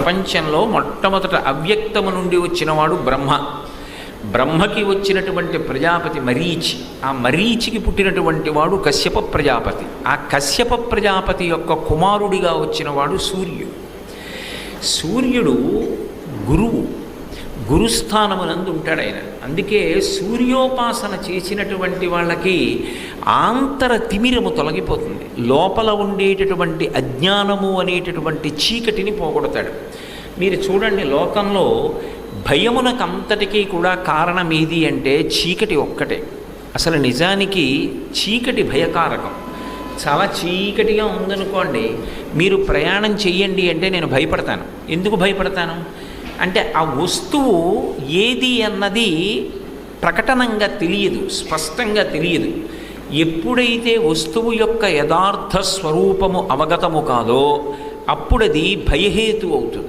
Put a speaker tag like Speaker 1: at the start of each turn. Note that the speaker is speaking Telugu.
Speaker 1: ప్రపంచంలో మొట్టమొదట అవ్యక్తము నుండి వచ్చినవాడు బ్రహ్మ. బ్రహ్మకి వచ్చినటువంటి ప్రజాపతి మరీచి. ఆ మరీచికి పుట్టినటువంటి వాడు కశ్యప ప్రజాపతి. ఆ కశ్యప ప్రజాపతి యొక్క కుమారుడిగా వచ్చినవాడు సూర్యుడు. సూర్యుడు గురువు, గురుస్థానమునందు ఉంటాడు ఆయన. అందుకే సూర్యోపాసన చేసినటువంటి వాళ్ళకి ఆంతర తిమిరము తొలగిపోతుంది. లోపల ఉండేటటువంటి అజ్ఞానము అనేటటువంటి చీకటిని పోగొడతాడు. మీరు చూడండి, లోకంలో భయమునకంతటికీ కూడా కారణం ఏది అంటే చీకటి ఒక్కటే. అసలు నిజానికి చీకటి భయకారకం. చాలా చీకటిగా ఉందనుకోండి, మీరు ప్రయాణం చెయ్యండి అంటే నేను భయపడతాను. ఎందుకు భయపడతాను అంటే ఆ వస్తువు ఏది అన్నది ప్రకటనంగా తెలియదు, స్పష్టంగా తెలియదు. ఎప్పుడైతే వస్తువు యొక్క యథార్థ స్వరూపము అవగతము కాదో అప్పుడది భయహేతు అవుతుంది.